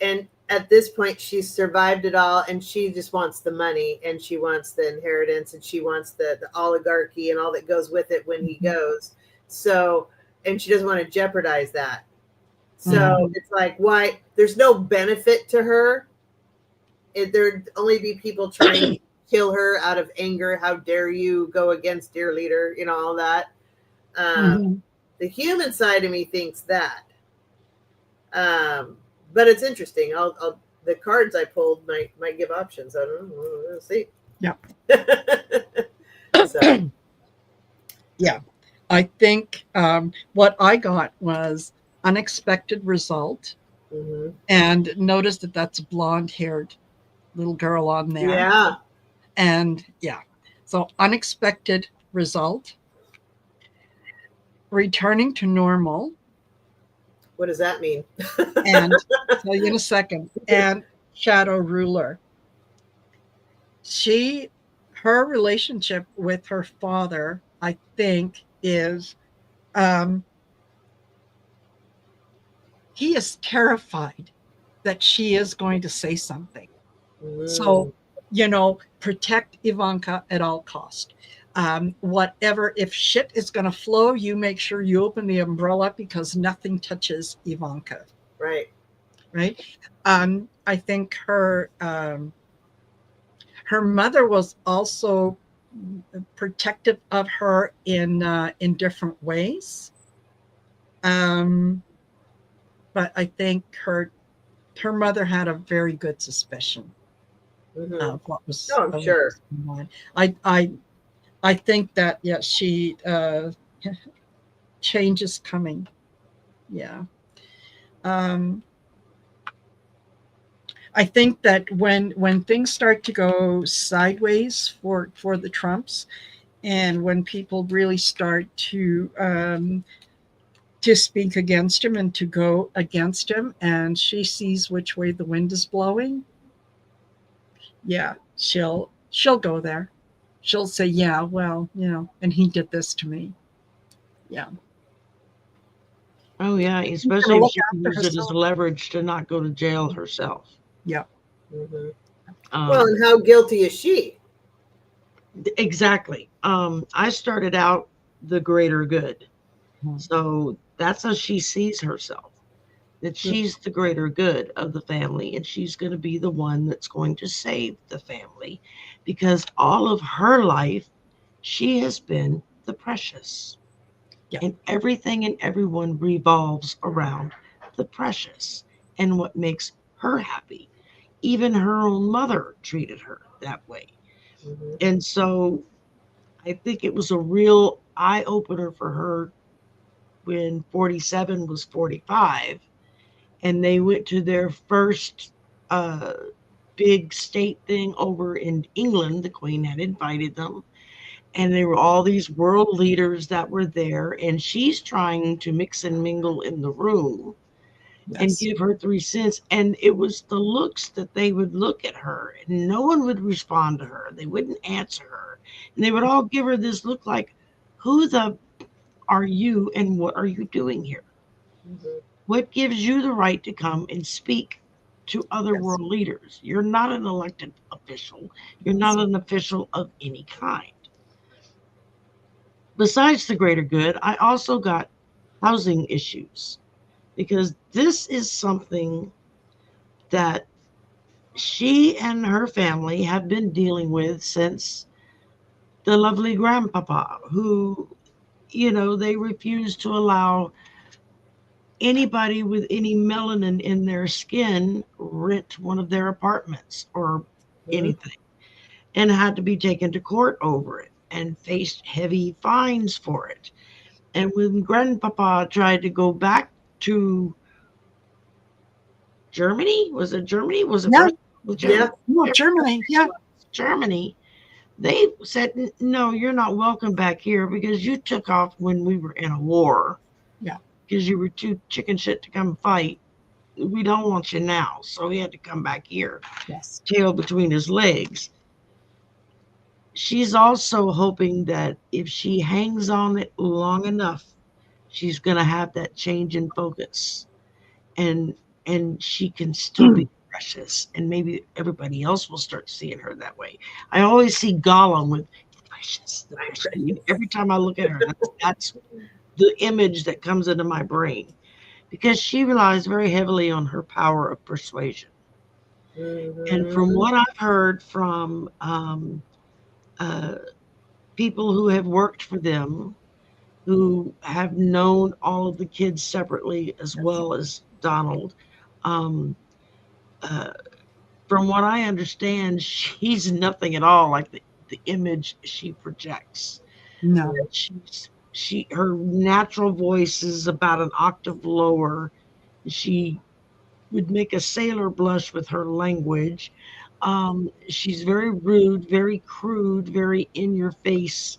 And at this point, she's survived it all and she just wants the money and she wants the inheritance and she wants the oligarchy and all that goes with it when he goes. So, and she doesn't want to jeopardize that. So it's like, why? There's no benefit to her. There'd only be people trying to kill her out of anger. How dare you go against dear leader? You know, all that. The human side of me thinks that. But it's interesting. The cards I pulled might give options. I don't know. We'll see. Yeah. So. Yeah. I think what I got was unexpected result. And notice that that's a blonde-haired little girl on there. Yeah. And yeah. So unexpected result. Returning to normal. What does that mean? And I'll tell you in a second. And shadow ruler. Her relationship with her father, I think, is he is terrified that she is going to say something. So, protect Ivanka at all cost. Whatever, if shit is going to flow, you make sure you open the umbrella because nothing touches Ivanka. Right. I think her mother was also protective of her in different ways. But I think her mother had a very good suspicion of what was. Oh, I'm sure. Going on. I think that she change is coming. Yeah. I think that when things start to go sideways for the Trumps, and when people really start to speak against him and to go against him, and she sees which way the wind is blowing, yeah, she'll go there. she'll say, yeah, well, and he did this to me. Yeah. Oh yeah, She's especially gonna if look she can after use it as herself. leverage to not go to jail herself. Yeah. Mhm. Um, Well, and how guilty is she? exactly. I started out the greater good. Mhm. So that's how she sees herself, that she's the greater good of the family, and she's going to be the one that's going to save the family, because all of her life she has been the precious. Yeah. And everything and everyone revolves around the precious and what makes her happy. Even her own mother treated her that way. Mhm. And so I think it was a real eye opener for her when 47 was 45 and they went to their first uh, big state thing over in England. The Queen had invited them, and there were all these world leaders that were there, and she's trying to mix and mingle in the room and Yes. give her 3 cents. And it was the looks that they would look at her, and no one would respond to her. They wouldn't answer her, and they would all give her this look like, "Who the are you, and what are you doing here? Mhm. What gives you the right to come and speak to other Yes. world leaders? You're not an elected official. You're Yes. not an official of any kind." Besides the greater good, I also got housing issues, because this is something that she and her family have been dealing with since the lovely grandpapa, who, they refuse to allow anybody with any melanin in their skin rent one of their apartments or Mhm. anything, and had to be taken to court over it and faced heavy fines for it. And when grandpapa tried to go back to Germany, was it Germany? Was it Yeah. Russia? Was Yeah. Germany? No, Germany. Yeah. Germany. They said, "No, you're not welcome back here because you took off when we were in a war. Yeah. Because you were too chicken shit to come fight. We don't want you now." So he had to come back here, Yes. tail between his legs. She's also hoping that if she hangs on it long enough, she's going to have that change in focus, and she can still be precious, and maybe everybody else will start seeing her that way. I always see Gollum with the precious. And every time I look at her, that's the image that comes into my brain, because she relies very heavily on her power of persuasion. And from Mhm. what I've heard from uh, people who have worked for them, who have known all of the kids separately as well as Donald, um, uh, from what I understand, she's nothing at all like the image she projects. No. Her natural voice is about an octave lower. She would make a sailor blush with her language. She's very rude, very crude, very in your face,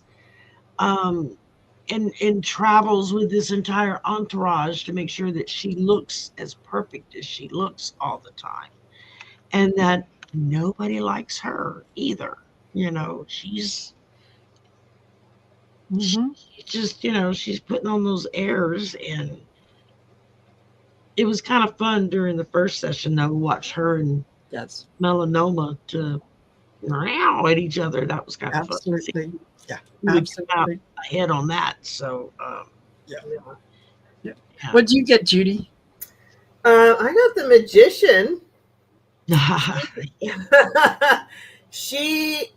um, and travels with this entire entourage to make sure that she looks as perfect as she looks all the time, and that nobody likes her either. She's Hmm. just, she's putting on those airs, and it was kind of fun during the first session though, watch her and Yes. Melanoma to meow at each other. That was kind of fun to see Absolutely. Yeah. who would come out Absolutely. ahead on that. So, Yeah. Yeah. Yeah. yeah. What do you get, Judy? I got the magician. Yeah. she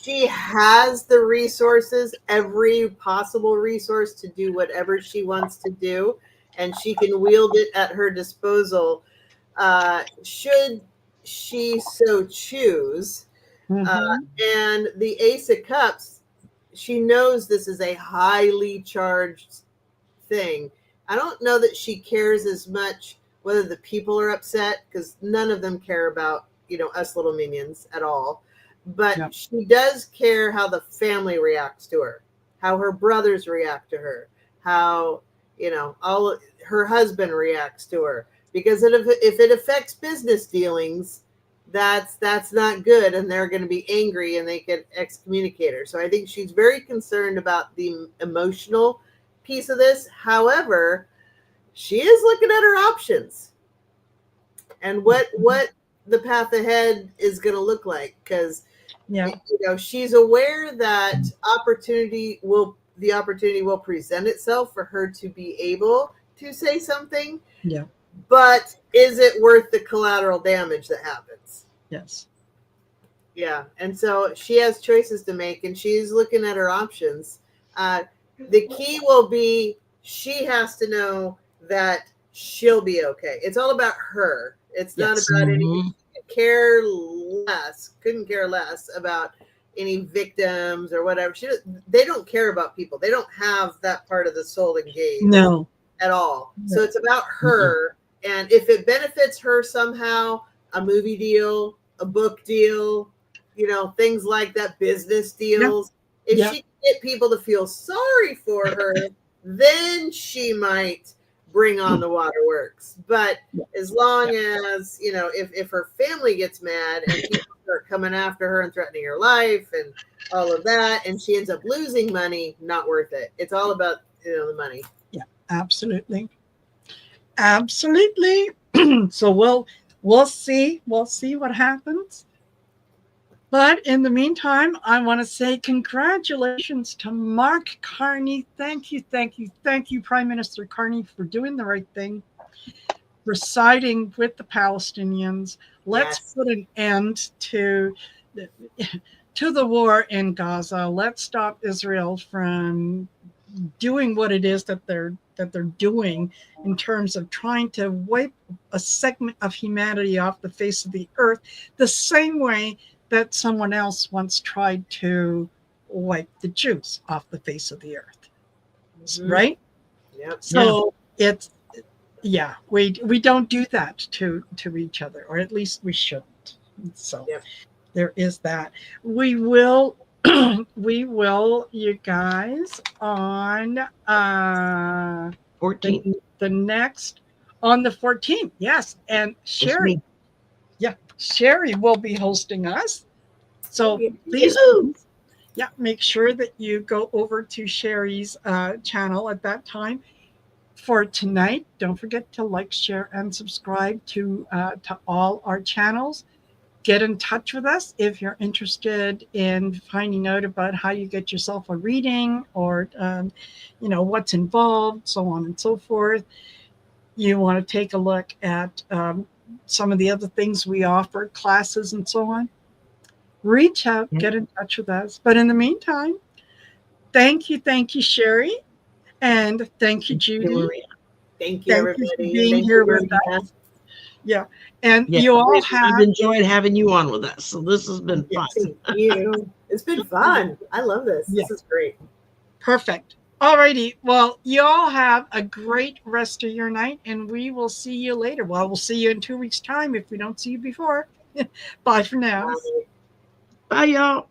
she has the resources, every possible resource to do whatever she wants to do, and she can wield it at her disposal, should she so choose. Uh, Hmm. and the Ace of Cups, she knows this is a highly charged thing. I don't know that she cares as much whether the people are upset, because none of them care about, us little minions at all. But Yeah. she does care how the family reacts to her, how her brothers react to her, how, all her husband reacts to her. Because if it affects business dealings, that's not good, and they're going to be angry and they can excommunicate her. So I think she's very concerned about the emotional piece of this. However, she is looking at her options and what the path ahead is going to look like, because she's aware that the opportunity will present itself for her to be able to say something. Yeah. But is it worth the collateral damage that happens? Yes. Yeah. And so she has choices to make, and she's looking at her options. The key will be she has to know that she'll be okay. It's all about her. It's not about anything. Couldn't care less about any victims or whatever. They don't care about people. They don't have that part of the soul engaged at all. No. So it's about her. And if it benefits her somehow, a movie deal, a book deal, things like that, business deals, if she can get people to feel sorry for her, then she might bring on the waterworks. But as long as, if her family gets mad and people start coming after her and threatening her life and all of that, and she ends up losing money, not worth it. It's all about, the money. Yeah, absolutely. Absolutely. So we'll see what happens. But in the meantime, I want to say congratulations to Mark Carney. Thank you, Prime Minister Carney, for doing the right thing, for siding with the Palestinians. Let's put an end to the war in Gaza. Let's stop Israel from doing what it is that they're doing in terms of trying to wipe a segment of humanity off the face of the earth, the same way that someone else once tried to wipe the Jews off the face of the earth. Right? Yep. So we don't do that to each other, or at least we shouldn't. So there is that. We will, you guys, on 14th. The next on the 14th. Yes. And Shari. Shari will be hosting us. So please, make sure that you go over to Shari's channel at that time. For tonight, don't forget to like, share, and subscribe to all our channels. Get in touch with us if you're interested in finding out about how you get yourself a reading, or what's involved, so on and so forth. You want to take a look at some of the other things we offer, classes and so on. Reach out, get in touch with us. But in the meantime, thank you, Shari, and thank you, Judie. Thank you, everybody. For being here with us. Yeah, and you all have. I've enjoyed having you on with us, so this has been fun. Thank you. It's been fun. I love this. This is great. Perfect. All righty. Well, you all have a great rest of your night, and we will see you later. Well, we'll see you in 2 weeks' time if we don't see you before. Bye for now. Bye, y'all.